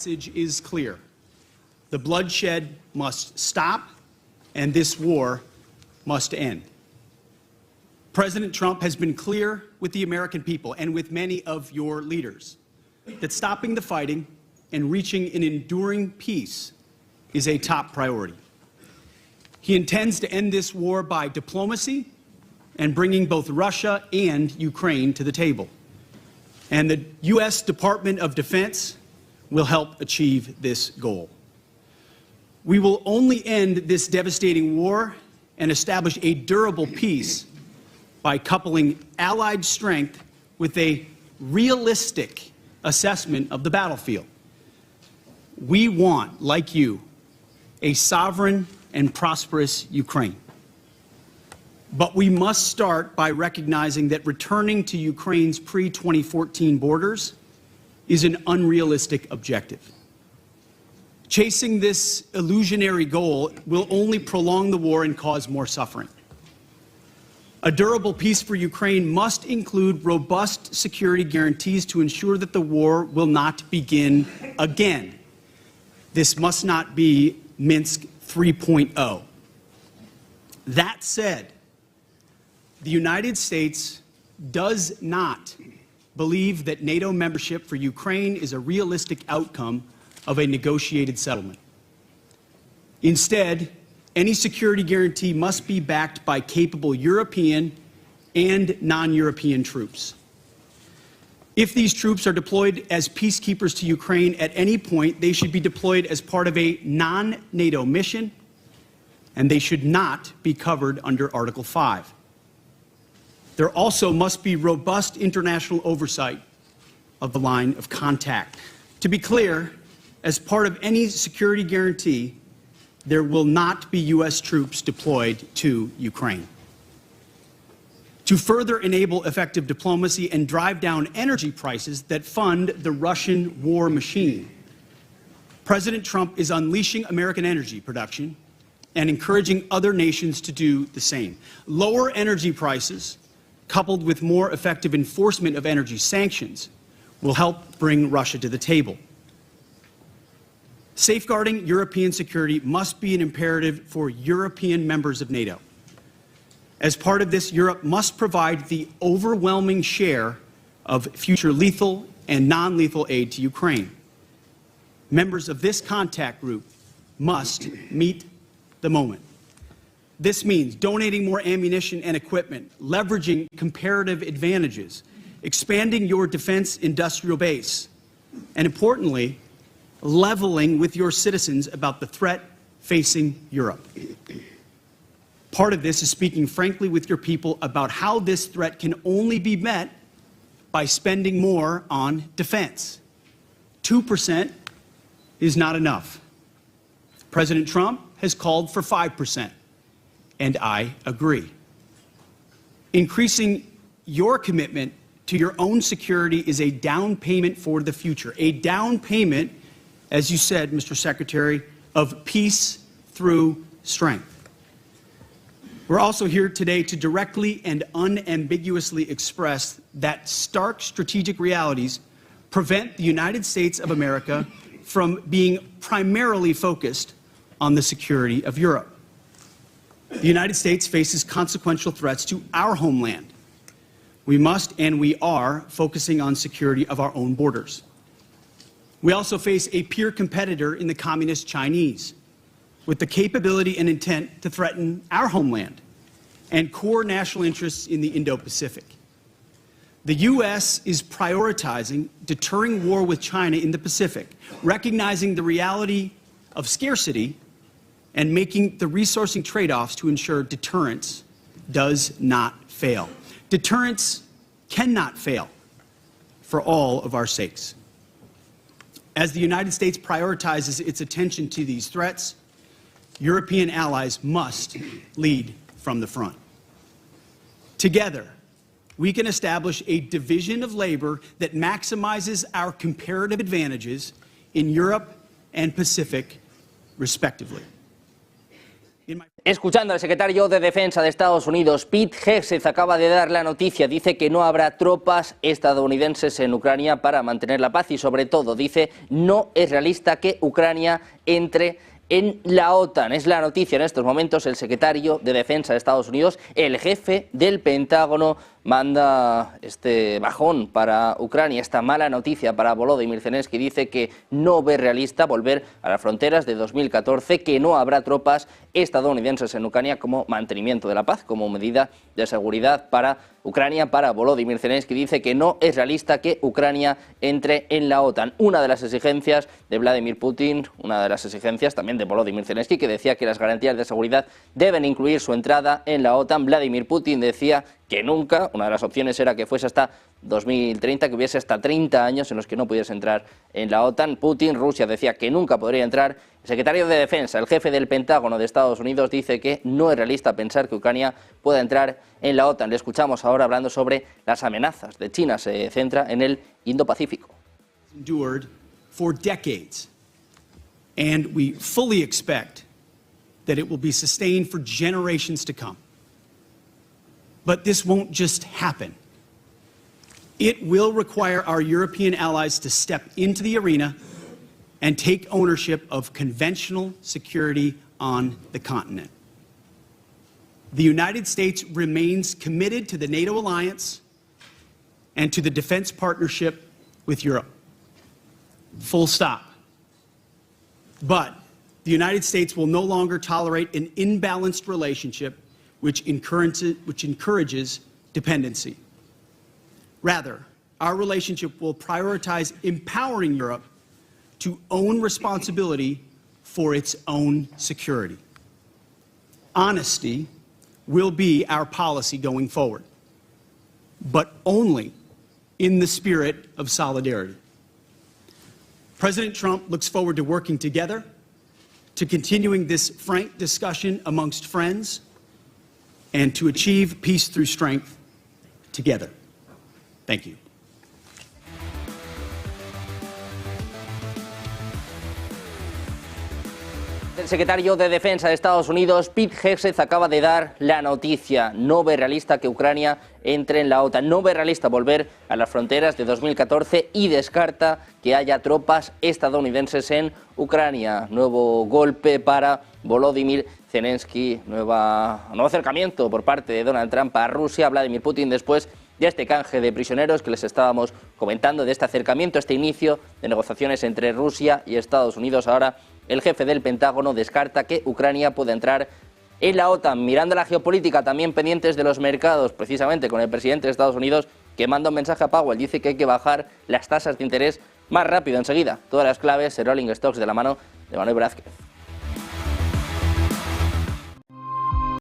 message is clear. The bloodshed must stop, and this war must end. President Trump has been clear with the American people and with many of your leaders that stopping the fighting and reaching an enduring peace is a top priority. He intends to end this war by diplomacy and bringing both Russia and Ukraine to the table. And the U.S. Department of Defense will help achieve this goal. We will only end this devastating war and establish a durable peace by coupling allied strength with a realistic assessment of the battlefield. We want, like you, a sovereign and prosperous Ukraine. But we must start by recognizing that returning to Ukraine's pre-2014 borders is an unrealistic objective. Chasing this illusionary goal will only prolong the war and cause more suffering. A durable peace for Ukraine must include robust security guarantees to ensure that the war will not begin again. This must not be Minsk 3.0. That said, the United States does not believe that NATO membership for Ukraine is a realistic outcome of a negotiated settlement. Instead, any security guarantee must be backed by capable European and non-European troops. If these troops are deployed as peacekeepers to Ukraine at any point, they should be deployed as part of a non-NATO mission, and they should not be covered under Article 5. There also must be robust international oversight of the line of contact. To be clear, as part of any security guarantee, there will not be U.S. troops deployed to Ukraine. To further enable effective diplomacy and drive down energy prices that fund the Russian war machine, President Trump is unleashing American energy production and encouraging other nations to do the same. Lower energy prices, coupled with more effective enforcement of energy sanctions, will help bring Russia to the table. Safeguarding European security must be an imperative for European members of NATO. As part of this, Europe must provide the overwhelming share of future lethal and non-lethal aid to Ukraine. Members of this contact group must meet the moment. This means donating more ammunition and equipment, leveraging comparative advantages, expanding your defense industrial base, and importantly, leveling with your citizens about the threat facing Europe. Part of this is speaking frankly with your people about how this threat can only be met by spending more on defense. 2% is not enough. President Trump has called for 5%, and I agree. Increasing your commitment to your own security is a down payment for the future, a down payment, as you said, Mr. Secretary, of peace through strength. We're also here today to directly and unambiguously express that stark strategic realities prevent the United States of America from being primarily focused on the security of Europe. The United States faces consequential threats to our homeland. We must and we are focusing on security of our own borders. We also face a peer competitor in the communist Chinese with the capability and intent to threaten our homeland and core national interests in the Indo-Pacific. The U.S. is prioritizing deterring war with China in the Pacific, recognizing the reality of scarcity and making the resourcing trade-offs to ensure deterrence does not fail. Deterrence cannot fail for all of our sakes. As the United States prioritizes its attention to these threats, European allies must lead from the front. Together, we can establish a division of labor that maximizes our comparative advantages in Europe and Pacific, respectively. Escuchando al secretario de Defensa de Estados Unidos, Pete Hegseth, acaba de dar la noticia. Dice que no habrá tropas estadounidenses en Ucrania para mantener la paz y, sobre todo, dice no es realista que Ucrania entre en la OTAN. Es la noticia en estos momentos. El secretario de Defensa de Estados Unidos, el jefe del Pentágono, manda este bajón para Ucrania, esta mala noticia para Volodímir Zelensky. Dice que no ve realista volver a las fronteras de 2014, que no habrá tropas estadounidenses en Ucrania como mantenimiento de la paz, como medida de seguridad para Ucrania. Para Volodímir Zelensky, dice que no es realista que Ucrania entre en la OTAN. Una de las exigencias de Vladimir Putin, una de las exigencias también de Volodímir Zelensky, que decía que las garantías de seguridad deben incluir su entrada en la OTAN. Vladimir Putin decía que nunca, una de las opciones era que fuese hasta 2030, que hubiese hasta 30 años en los que no pudiese entrar en la OTAN. Putin, Rusia, decía que nunca podría entrar. El secretario de Defensa, el jefe del Pentágono de Estados Unidos, dice que no es realista pensar que Ucrania pueda entrar en la OTAN. Le escuchamos ahora hablando sobre las amenazas de China. Se centra en el Indo-Pacífico. Endured for decades, and we fully expect that it will be sustained for generations to come. But this won't just happen. It will require our European allies to step into the arena and take ownership of conventional security on the continent. The United States remains committed to the NATO alliance and to the defense partnership with Europe. Full stop. But the United States will no longer tolerate an imbalanced relationship which encourages dependency. Rather, our relationship will prioritize empowering Europe to own responsibility for its own security. Honesty will be our policy going forward, but only in the spirit of solidarity. President Trump looks forward to working together, to continuing this frank discussion amongst friends, and to achieve peace through strength together. Thank you. El secretario de Defensa de Estados Unidos, Pete Hegseth, acaba de dar la noticia. No ve realista que Ucrania entre en la OTAN. No ve realista volver a las fronteras de 2014 y descarta que haya tropas estadounidenses en Ucrania. Nuevo golpe para Volodímir Zelensky, nuevo acercamiento por parte de Donald Trump a Rusia, Vladimir Putin, después de este canje de prisioneros que les estábamos comentando, de este acercamiento, este inicio de negociaciones entre Rusia y Estados Unidos. Ahora el jefe del Pentágono descarta que Ucrania pueda entrar en la OTAN. Mirando la geopolítica, también pendientes de los mercados, precisamente con el presidente de Estados Unidos, que manda un mensaje a Powell. Dice que hay que bajar las tasas de interés más rápido, enseguida. Todas las claves, el Rolling Stocks de la mano de Manuel Brázquez.